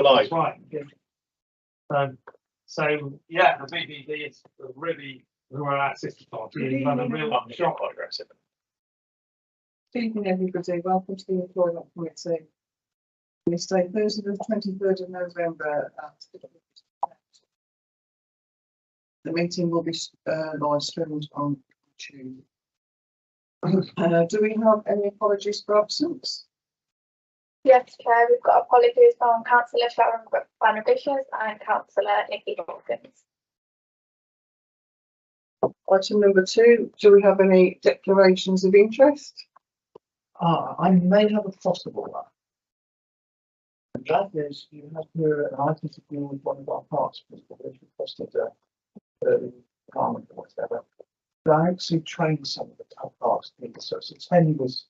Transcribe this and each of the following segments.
That's live. right. So yeah, the BBD is really who are our sister party. We've had a real shock. Aggressive. Good evening, everybody. Welcome to the Employment Committee. We stay Thursday the 23rd of November at the meeting will be live streamed on YouTube. Do we have any apologies for absence? Yes, Chair, we've got apologies from Councillor Sharon Banabishas and Councillor Nikki Dawkins. Item number 2, do we have any declarations of interest? I may have a possible one. And that is, you have here an item to do with one of our parts people who's requested a department or whatever. But I actually train some of the tough parts people, so it's a tenuous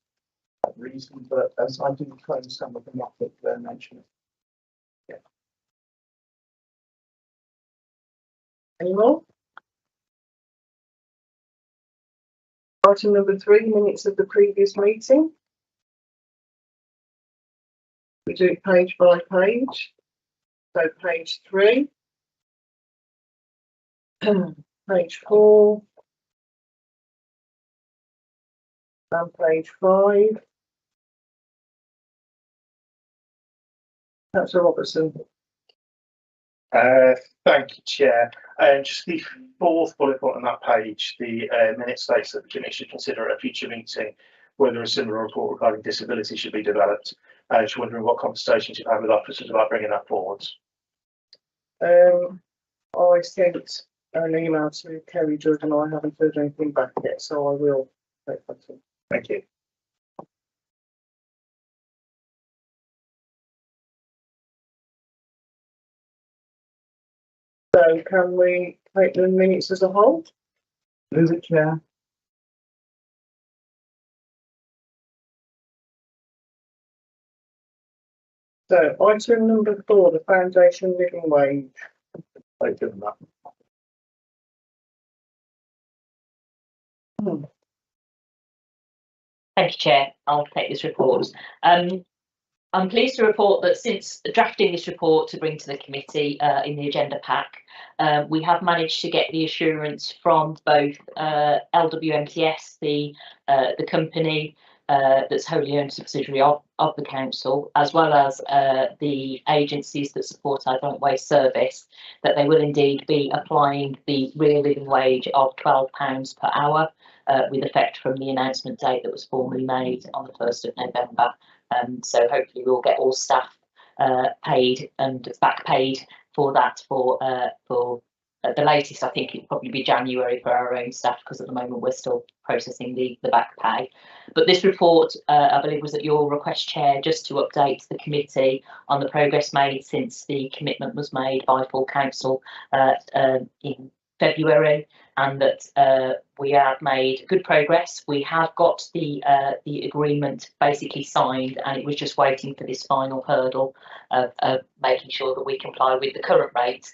reason, but as I do train some of them up that they're mentioning. Yeah. Any more? Item number 3, minutes of the previous meeting. We do it page by page. So page 3, page 4, and page 5. Councillor Robertson. Thank you, Chair. Just the fourth bullet point on that page, the minute states that the committee should consider at a future meeting whether a similar report regarding disability should be developed. Just wondering what conversations you've had with officers about bringing that forward. I sent an email to Kerry Judge and I haven't heard anything back yet, so I will take that in. Thank you. So can we take the minutes as a whole? Move it, Chair. So item number 4, the foundation living wage. I've given that. Thank you, Chair. I'll take this report. I'm pleased to report that since drafting this report to bring to the committee in the agenda pack, we have managed to get the assurance from both LWMTS, the company that's wholly owned subsidiary of the council, as well as the agencies that support our joint waste service, that they will indeed be applying the real living wage of £12 per hour with effect from the announcement date that was formally made on the 1st of November. So hopefully we'll get all staff paid and back paid for that for the latest. I think it'll probably be January for our own staff, because at the moment we're still processing the back pay. But this report, I believe, was at your request, Chair, just to update the committee on the progress made since the commitment was made by full council in February, and that we have made good progress. We have got the agreement basically signed, and it was just waiting for this final hurdle of making sure that we comply with the current rates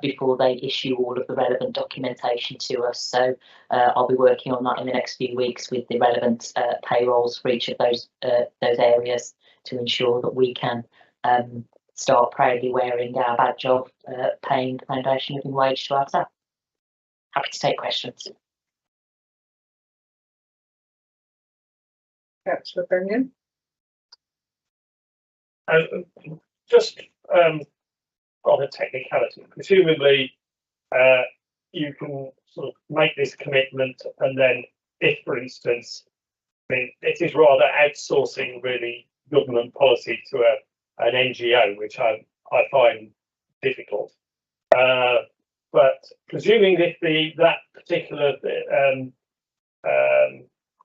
before they issue all of the relevant documentation to us. So I'll be working on that in the next few weeks with the relevant payrolls for each of those areas to ensure that we can start proudly wearing our badge of paying the foundation living wage to our staff. Happy to take questions. Councillor Benyon. Just on a technicality, presumably you can sort of make this commitment, and then if, for instance, I mean, it is rather outsourcing really government policy to an NGO, which I find difficult. But presuming if that particular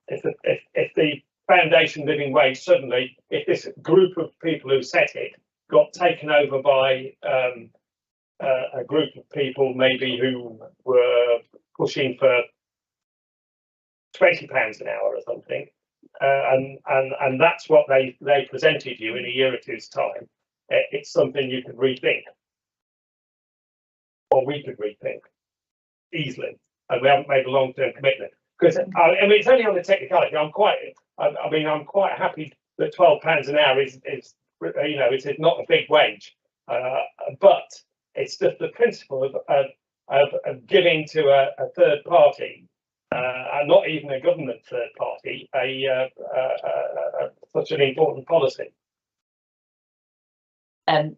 if the foundation living wage suddenly, if this group of people who set it got taken over by a group of people maybe who were pushing for £20 an hour or something, and that's what they presented you in a year or two's time, it's something you could rethink. Or we could rethink easily, and we haven't made a long-term commitment. Because I mean, it's only on the technicality. I'm quite happy that £12 an hour is you know, it's not a big wage, But it's just the principle of giving to a third party, and not even a government third party, such an important policy.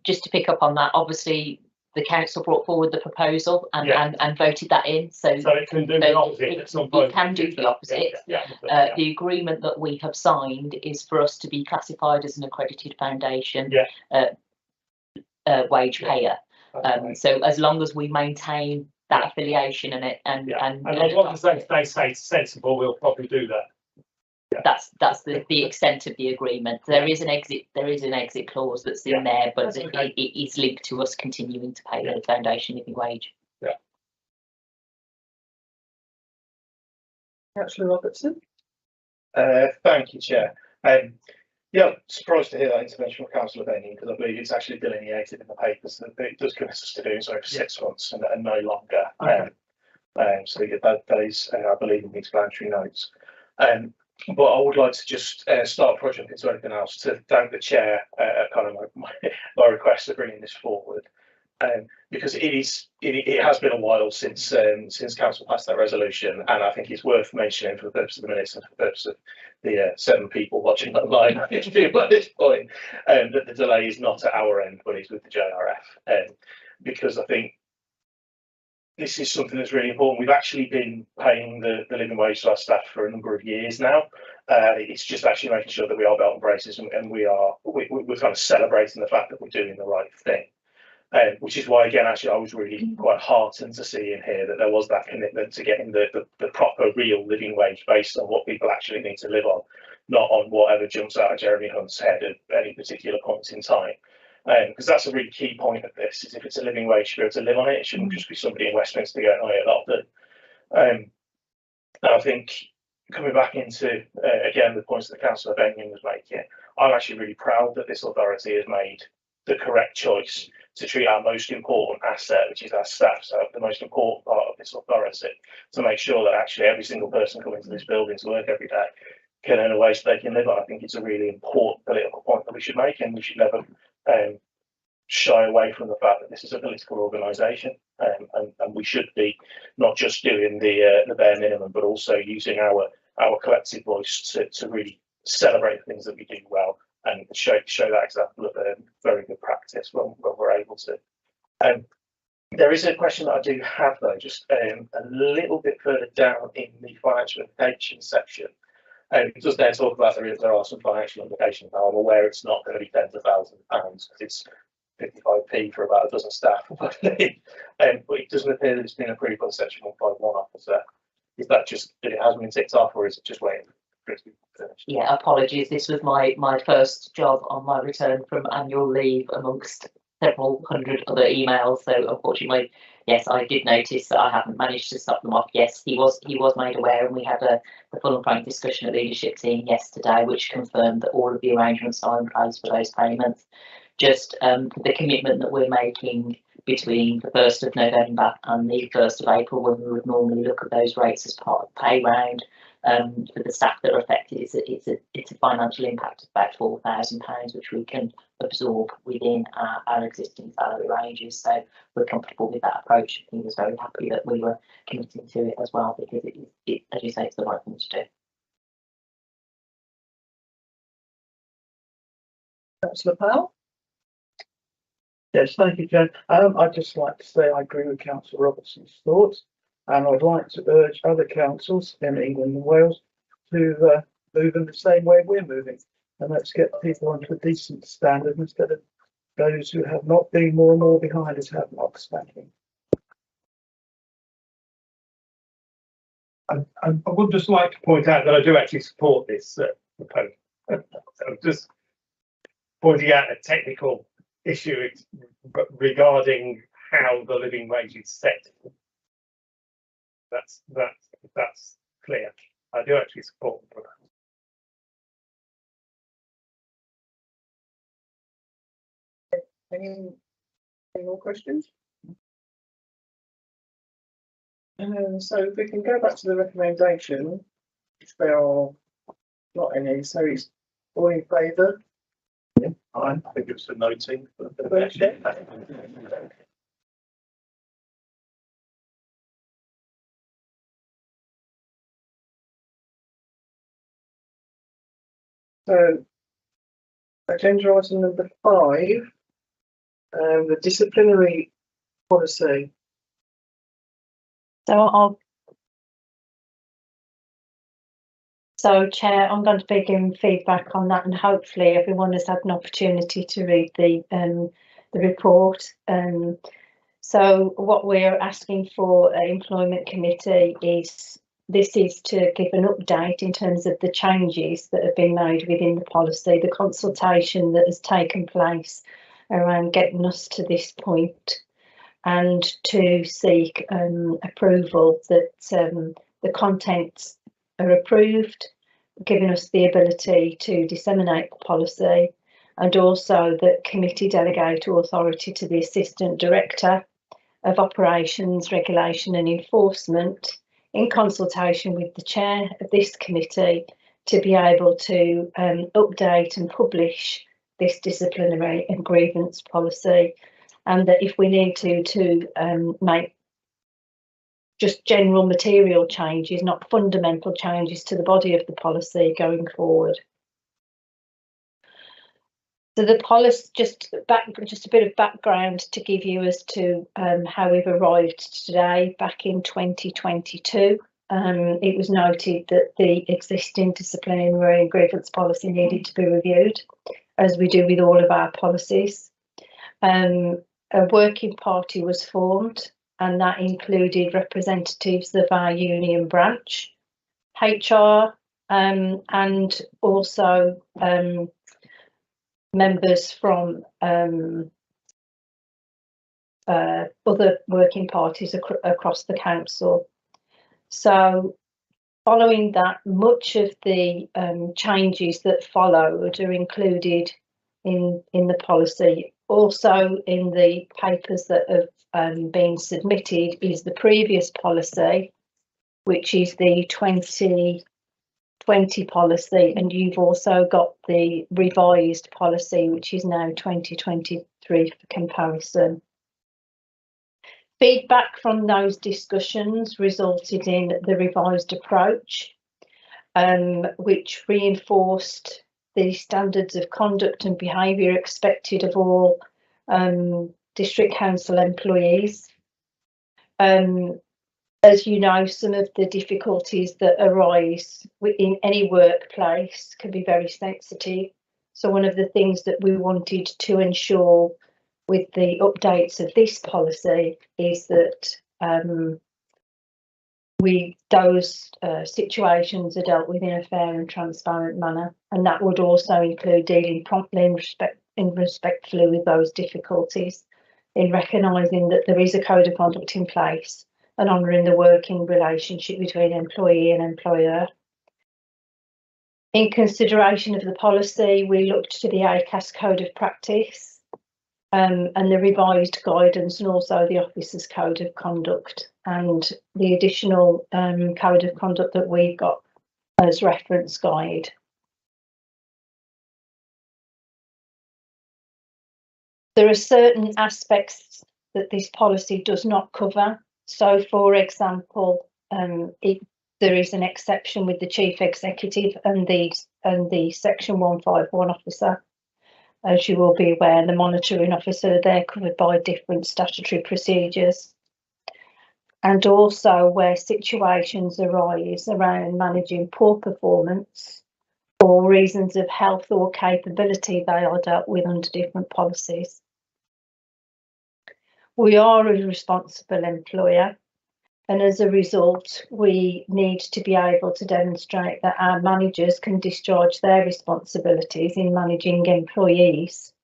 Just to pick up on that, obviously the council brought forward the proposal and Yeah. and voted that in. So it can do the opposite at some point. It can do the opposite. The agreement that we have signed is for us to be classified as an accredited foundation wage payer. So as long as we maintain that affiliation and as long as they say it's sensible, we'll probably do that. That's the extent of the agreement. There is an exit clause that's in there, but it is linked to us continuing to pay the foundation living wage. Councillor Robertson. Thank you, Chair. Surprised to hear that intervention from Councillor Benyon, because I believe it's actually delineated in the papers that it does commit us to doing so for 6 months and no longer. So that is, I believe, in the explanatory notes. But I would like to just start before I jump into anything else to thank the Chair, kind of my request for bringing this forward, because it has been a while since Council passed that resolution, and I think it's worth mentioning for the purpose of the minutes and for the purpose of the 7 people watching online at this point, that the delay is not at our end, but it's with the JRF, because I think this is something that's really important. We've actually been paying the living wage to our staff for a number of years now. It's just actually making sure that we are belt and braces, and we're kind of celebrating the fact that we're doing the right thing. Which is why, again, actually, I was really quite heartened to see in here that there was that commitment to getting the proper, real living wage based on what people actually need to live on, not on whatever jumps out of Jeremy Hunt's head at any particular point in time. Because that's a really key point of this, is if it's a living wage, you should be able to live on it. It shouldn't just be somebody in Westminster going, oh yeah, that'll do. And I think coming back into, again, the points that Councillor Benyon was making, I'm actually really proud that this authority has made the correct choice to treat our most important asset, which is our staff, so the most important part of this authority, to make sure that actually every single person coming to this building to work every day can earn a wage they can live on. I think it's a really important political point that we should make, and we should never shy away from the fact that this is a political organisation, and we should be not just doing the bare minimum, but also using our collective voice to really celebrate the things that we do well and show that example of very good practice when we're able to. There is a question that I do have though, just a little bit further down in the financial implications section. It does there talk about there are some financial implications. Now I'm aware it's not going to be tens of thousands of pounds, because it's 55p for about a dozen staff, but it doesn't appear that it's been approved by the Section 151 officer. Is that just that it hasn't been ticked off, or is it just waiting for it to be finished? Yeah, apologies. This was my first job on my return from annual leave amongst several hundred other emails. So unfortunately, yes, I did notice that I haven't managed to stop them off. Yes, he was made aware, and we had a full and frank discussion at the leadership team yesterday, which confirmed that all of the arrangements are in place for those payments. Just the commitment that we're making between the 1st of November and the 1st of April, when we would normally look at those rates as part of the pay round, for the staff that are affected, it's a financial impact of about £4,000, which we can absorb within our existing salary ranges. So we're comfortable with that approach. He was very happy that we were committing to it as well, because it, as you say, it's the right thing to do. Councillor Powell. Yes, thank you, Jen. I'd just like to say I agree with Councillor Robertson's thoughts, and I'd like to urge other councils in England and Wales to move in the same way we're moving, and let's get people onto a decent standard instead of those who have not been more and more behind us have not spanking. I would just like to point out that I do actually support this proposal. I'm just pointing out a technical issue regarding how the living wage is set. That's clear. I do actually support the proposal. Any more questions? So if we can go back to the recommendation, if there are not any, so it's all in favour. I think it's a noting. So, agenda item number 5, the disciplinary policy. So Chair, I'm going to be giving feedback on that, and hopefully everyone has had an opportunity to read the report. So what we're asking for Employment Committee is to give an update in terms of the changes that have been made within the policy, the consultation that has taken place around getting us to this point, and to seek approval that the contents are approved, giving us the ability to disseminate the policy, and also that committee delegate authority to the Assistant Director of Operations, Regulation and Enforcement, in consultation with the Chair of this committee, to be able to update and publish this disciplinary and grievance policy, and that if we need to make just general material changes, not fundamental changes to the body of the policy going forward. So the policy, just a bit of background to give you as to how we've arrived today. Back in 2022, it was noted that the existing disciplinary and grievance policy needed to be reviewed, as we do with all of our policies. A working party was formed, and that included representatives of our union branch, HR, and also members from other working parties across the council. So following that, much of the changes that followed are included in the policy. Also in the papers that have been submitted is the previous policy, which is the 2020 policy, and you've also got the revised policy, which is now 2023 for comparison. Feedback from those discussions resulted in the revised approach, which reinforced the standards of conduct and behaviour expected of all district council employees. As you know, some of the difficulties that arise within any workplace can be very sensitive. So one of the things that we wanted to ensure with the updates of this policy is that those situations are dealt with in a fair and transparent manner, and that would also include dealing promptly and respectfully with those difficulties, in recognising that there is a code of conduct in place and honouring the working relationship between employee and employer. In consideration of the policy, we looked to the ACAS Code of Practice and the revised guidance, and also the Officers Code of Conduct, and the additional Code of Conduct that we've got as reference guide. There are certain aspects that this policy does not cover. So, for example, there is an exception with the Chief Executive and the Section 151 officer. As you will be aware, the monitoring officer, they're covered by different statutory procedures. And also where situations arise around managing poor performance or reasons of health or capability, they are dealt with under different policies. We are a responsible employer, and as a result, we need to be able to demonstrate that our managers can discharge their responsibilities in managing employees.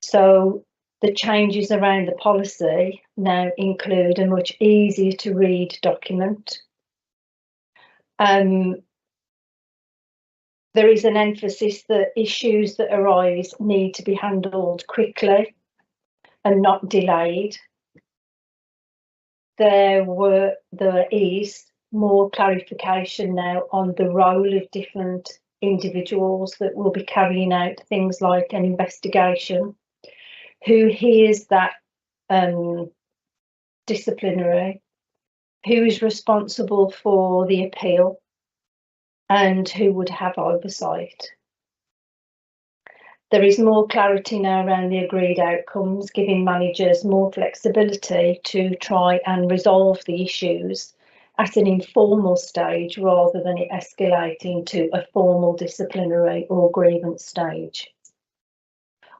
So the changes around the policy now include a much easier to read document. There is an emphasis that issues that arise need to be handled quickly and not delayed. There is more clarification now on the role of different individuals that will be carrying out things like an investigation, who hears that disciplinary, who is responsible for the appeal, and who would have oversight. There is more clarity now around the agreed outcomes, giving managers more flexibility to try and resolve the issues at an informal stage rather than it escalating to a formal disciplinary or grievance stage.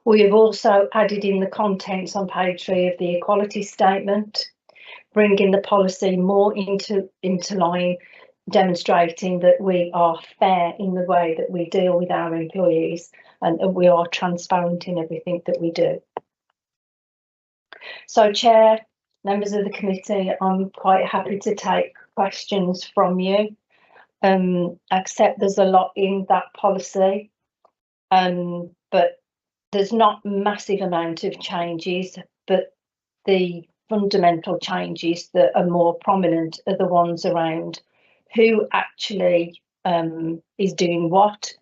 We have also added in the contents on page 3 of the equality statement, bringing the policy more into line, demonstrating that we are fair in the way that we deal with our employees and that we are transparent in everything that we do. So, Chair, members of the committee, I'm quite happy to take questions from you. Accept there's a lot in that policy, but there's not massive amount of changes, but the fundamental changes that are more prominent are the ones around who actually is doing what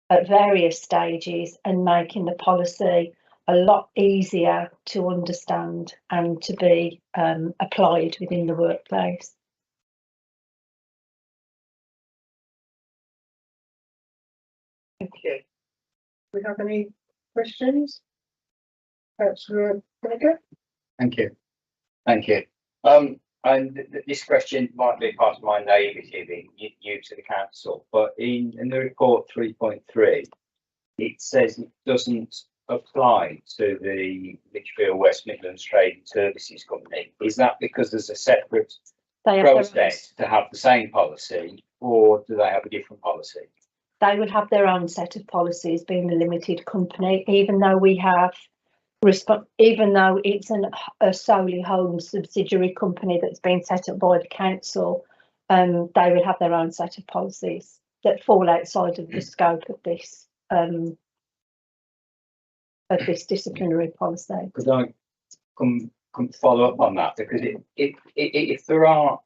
at various stages and making the policy a lot easier to understand and to be applied within the workplace. Thank you. Do we have any questions? Councillor Gallagher? Thank you. Thank you. And this question might be part of my naivety being new to the council, but in the report 3.3, it says it doesn't apply to the Lichfield West Midlands Trading Services Company. Is that because there's a separate process to have the same policy, or do they have a different policy? They would have their own set of policies, being the limited company, even though we have even though it's a solely home subsidiary company that's been set up by the council, they would have their own set of policies that fall outside of the scope of this disciplinary policy. Could I come follow up on that? Because if there are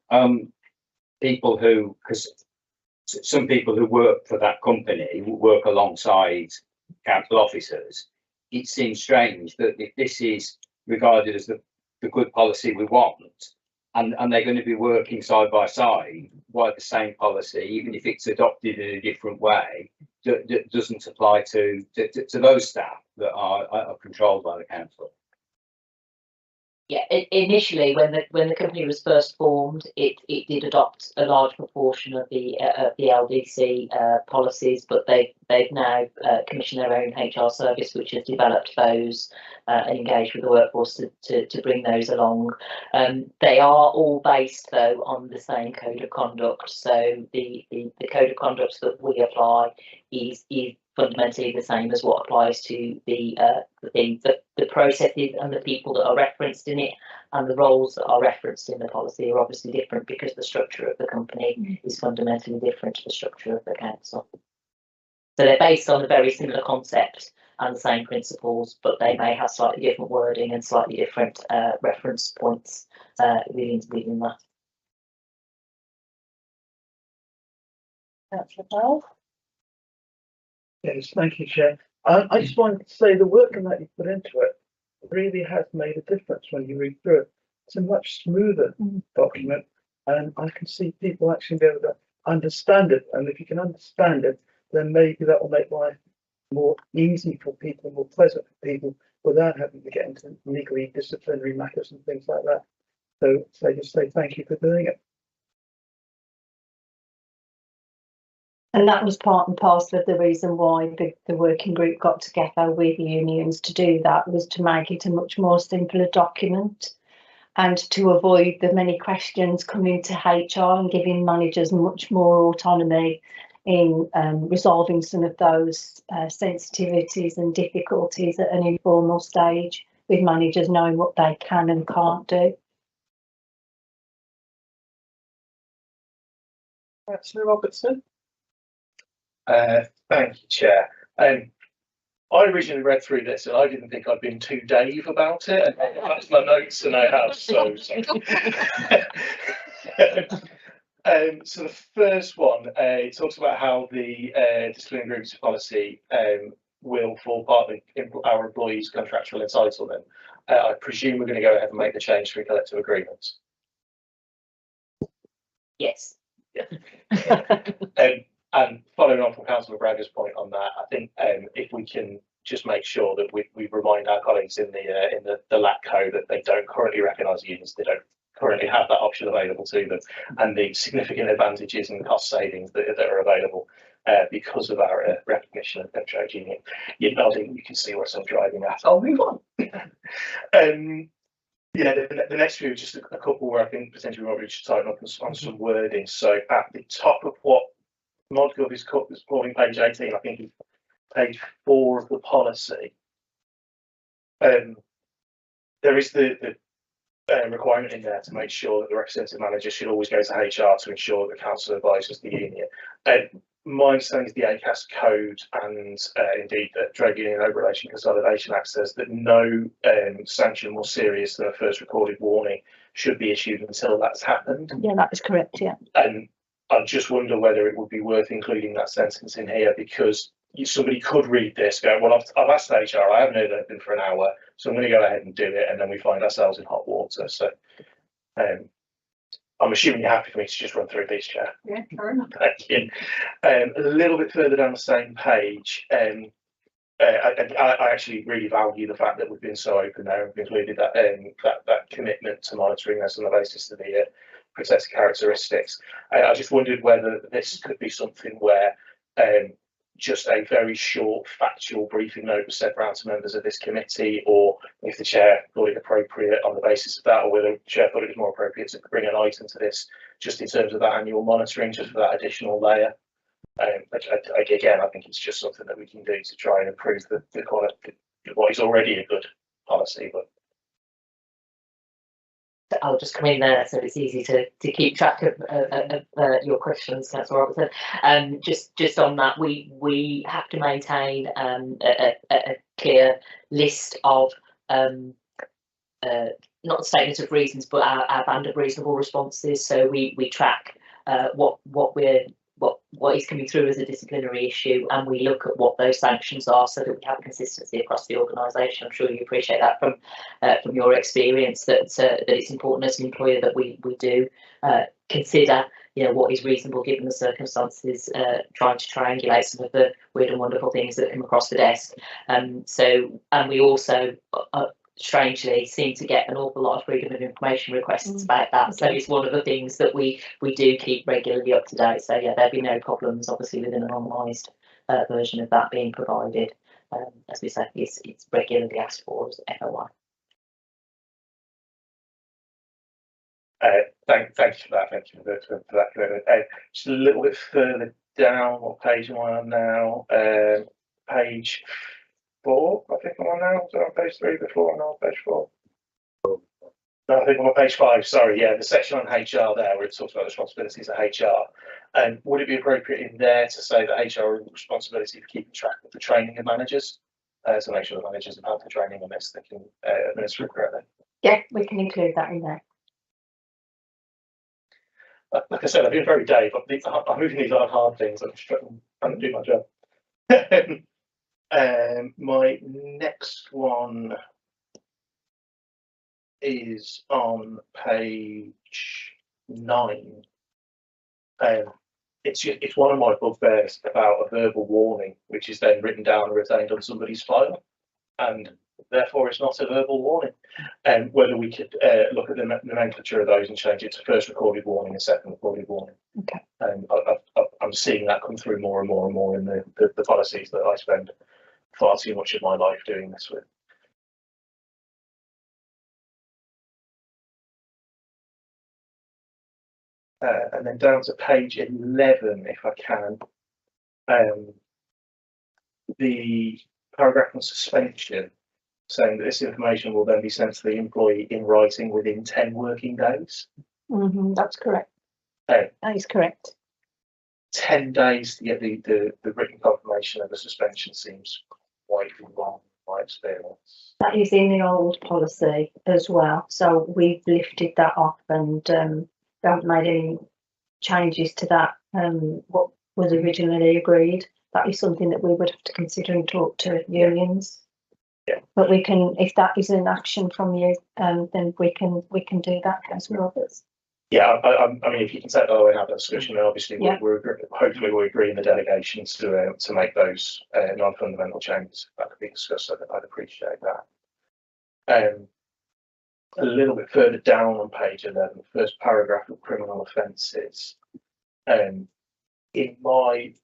people who, because some people who work for that company work alongside council officers, it seems strange that if this is regarded as the good policy we want, and they're going to be working side by side, why the same policy, even if it's adopted in a different way, doesn't apply to those staff that are controlled by the council. Yeah, initially when the company was first formed, it did adopt a large proportion of the LDC policies, but they've now commissioned their own HR service, which has developed those and engaged with the workforce to bring those along. They are all based though on the same code of conduct. So the code of conduct that we apply is fundamentally the same as what applies to the processes and the people that are referenced in it, and the roles that are referenced in the policy are obviously different because the structure of the company is fundamentally different to the structure of the council. So they're based on a very similar concept and the same principles, but they may have slightly different wording and slightly different reference points within that. Councillor Powell? Yes, thank you, Chair. I just wanted to say the work that you put into it really has made a difference when you read through it. It's a much smoother document, and I can see people actually be able to understand it. And if you can understand it, then maybe that will make life more easy for people, more pleasant for people, without having to get into legally disciplinary matters and things like that. So I just say thank you for doing it. And that was part and parcel of the reason why the working group got together with unions to do that, was to make it a much more simpler document and to avoid the many questions coming to HR and giving managers much more autonomy in resolving some of those sensitivities and difficulties at an informal stage, with managers knowing what they can and can't do. Councillor Robertson? Thank you, Chair. I originally read through this and I didn't think I'd been too Dave about it, and that's my notes and I have, so. So the first one, it talks about how the disciplinary grievance policy will form part of our employees' contractual entitlement. I presume we're going to go ahead and make the change through collective agreements. Yes. And following on from Councillor Bragg's point on that, I think if we can just make sure that we remind our colleagues in the LAC code that they don't currently recognise unions, they don't currently have that option available to them, and the significant advantages and cost savings that are available because of our recognition of the trade union. You're nodding, you can see where I'm driving at. I'll move on. Yeah, the next few are just a couple where I think potentially we might reach tighten up on some wording. So at the top of what ModGov is calling page 18, I think it's page 4 of the policy. There is the requirement in there to make sure that the representative manager should always go to HR to ensure that the council advises the union. My understanding is the ACAS code and indeed the Trade Union Labour Relation Consolidation Act says that no sanction more serious than a first recorded warning should be issued until that's happened. Yeah, that is correct, yeah. And I just wonder whether it would be worth including that sentence in here, because somebody could read this, go, well, I've asked HR, I haven't heard anything for an hour, so I'm going to go ahead and do it, and then we find ourselves in hot water. So I'm assuming you're happy for me to just run through these, Chair. Yeah, fair enough. Thank you. A little bit further down the same page, I actually really value the fact that we've been so open there and included that that commitment to monitoring this on the basis of the protected characteristics. I just wondered whether this could be something where just a very short factual briefing note was sent round to members of this committee, or if the chair thought it appropriate on the basis of that, or whether the chair thought it was more appropriate to bring an item to this just in terms of that annual monitoring, just for that additional layer. Again, I think it's just something that we can do to try and improve the quality of what is already a good policy. But I'll just come in there so it's easy to keep track of your questions, Councillor Robertson. Just on that, we have to maintain a clear list of not statements of reasons, but our band of reasonable responses. So we track what is coming through as a disciplinary issue, and we look at what those sanctions are so that we have consistency across the organisation. I'm sure you appreciate that from your experience, that it's important as an employer that we do consider, you know, what is reasonable given the circumstances, trying to triangulate some of the weird and wonderful things that come across the desk. And we also strangely seem to get an awful lot of freedom of information requests about that. So it's one of the things that we do keep regularly up to date. So yeah, there'll be no problems obviously with an anonymised version of that being provided. As we say, it's regularly asked for as FOI. Thank you for that. Thank you for that commitment. Just a little bit further down, what page am I on now? Page 4, I think I'm on now. So on page 3 before, I'm on page 4. No, I think I'm on page 5. Sorry, yeah, the section on HR there where it talks about the responsibilities of HR. And would it be appropriate in there to say that HR has responsibility for keeping track of the training of managers, to make sure the managers have had the training on this, they can administer it correctly? Yeah, we can include that in there. Like I said, I've been very Dave. I'm moving these hard things. I'm struggling trying to do my job. My next one is on page 9. It's one of my bugbears about a verbal warning, which is then written down and retained on somebody's file, and therefore it's not a verbal warning. And whether we could look at the nomenclature of those and change it to first recorded warning and second recorded warning. Okay. I'm seeing that come through more and more and more in the policies that I spend far too much of my life doing this with. And then down to page 11, if I can, the paragraph on suspension, saying that this information will then be sent to the employee in writing within 10 working days. That's correct. That is correct. 10 days to get the written confirmation of the suspension seems quite long in my experience. That is in the old policy as well. So we've lifted that off and we haven't made any changes to that, what was originally agreed. That is something that we would have to consider and talk to unions. Yeah. But we can, if that is an action from you, then we can do that, Councillor Roberts. Yeah, I mean, if you can take that away and have a discussion, and obviously Yeah. hopefully we're agreeing the delegations to make those non-fundamental changes. That could be discussed. I'd appreciate that. A little bit further down on page 11, the first paragraph of criminal offences. In my,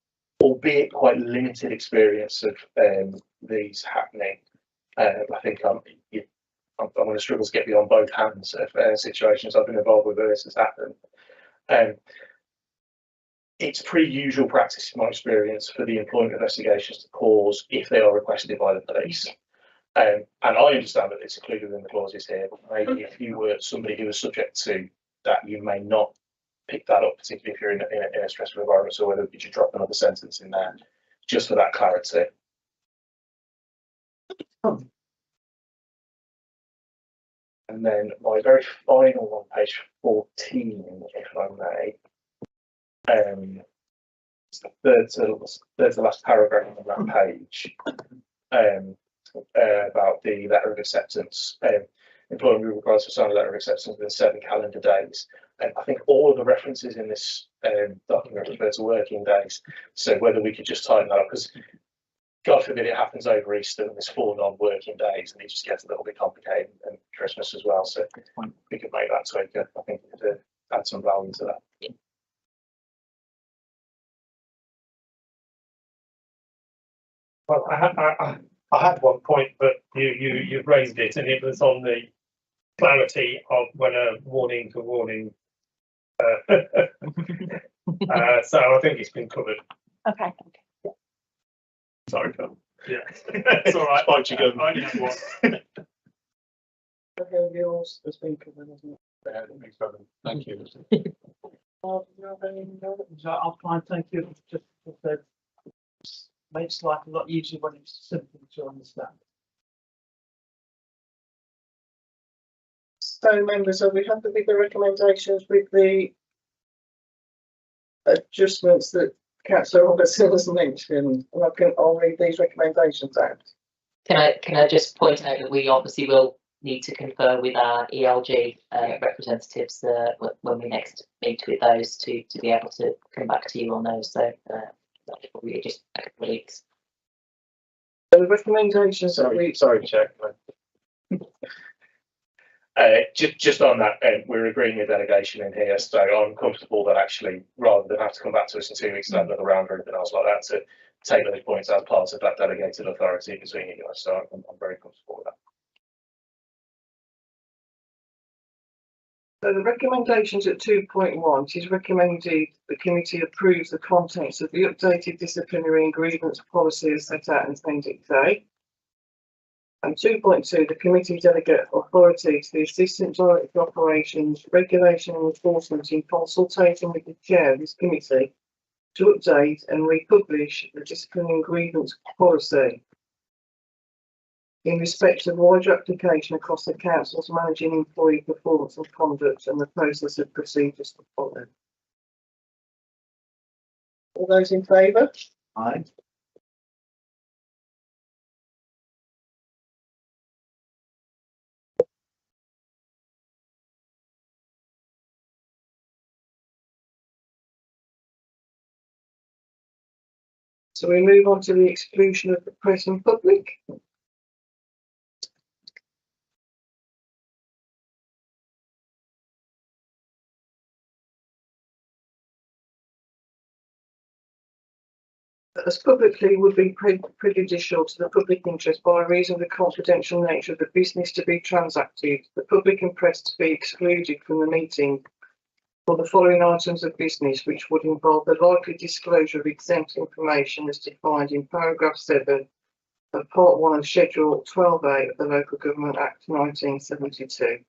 albeit quite limited experience of these happening, I think I'm going to struggle to get beyond both hands of situations I've been involved with where this has happened. It's pretty usual practice in my experience for the employment investigations to pause if they are requested by the police. And I understand that it's included in the clauses here, but maybe if you were somebody who was subject to that, you may not pick that up, particularly if you're in a stressful environment. So whether you drop another sentence in there just for that clarity. And then my very final one, page 14, if I may, it's the third to last paragraph on that page, about the letter of acceptance. Employment requires to sign a letter of acceptance within 7 calendar days. And I think all of the references in this document refer to working days. So whether we could just tighten that up, because God forbid it happens over Easter and there's 4 non-working days, and it just gets a little bit complicated, and Christmas as well. So we could make that tweak. I think it could add some value to that. Well, I had one point, but you've raised it, and it was on the clarity of when a warning to warning. So I think it's been covered. Okay. Sorry, Phil. Yeah, it's all right. Spiked your gun. I only had one. Okay, yours has been covered, hasn't it? Thank you. Oh, do you have any more? So I'll try and thank you. Just for that. Makes life a lot easier when it's simple to understand. So members, are we happy with the recommendations with the adjustments that Councillor Robertson has mentioned? And I'll read these recommendations out. Can I just point out that we obviously will need to confer with our ELG representatives when we next meet with those to be able to come back to you on those. So that's probably just a couple of weeks. So the recommendations that we Sorry, Chair. Just on that, we're agreeing with delegation in here, so I'm comfortable that actually, rather than have to come back to us in 2 weeks to have another round or anything else like that, to take those points as part of that delegated authority between you guys. So I'm very comfortable with that. So the recommendations at 2.1, it is recommended the committee approves the contents of the updated disciplinary and grievance policy as set out in Appendix A. And 2.2, the committee delegate authority to the Assistant Director of Operations, Regulation and Enforcement in consultation with the chair of this committee to update and republish the disciplinary and grievance policy in respect of wider application across the council's managing employee performance and conduct and the process of procedures to follow. All those in favour? Aye. So we move on to the exclusion of the press and public. As publicly would be prejudicial to the public interest by reason of the confidential nature of the business to be transacted, the public and press to be excluded from the meeting for the following items of business, which would involve the likely disclosure of exempt information as defined in paragraph 7 of Part 1 of Schedule 12A of the Local Government Act 1972.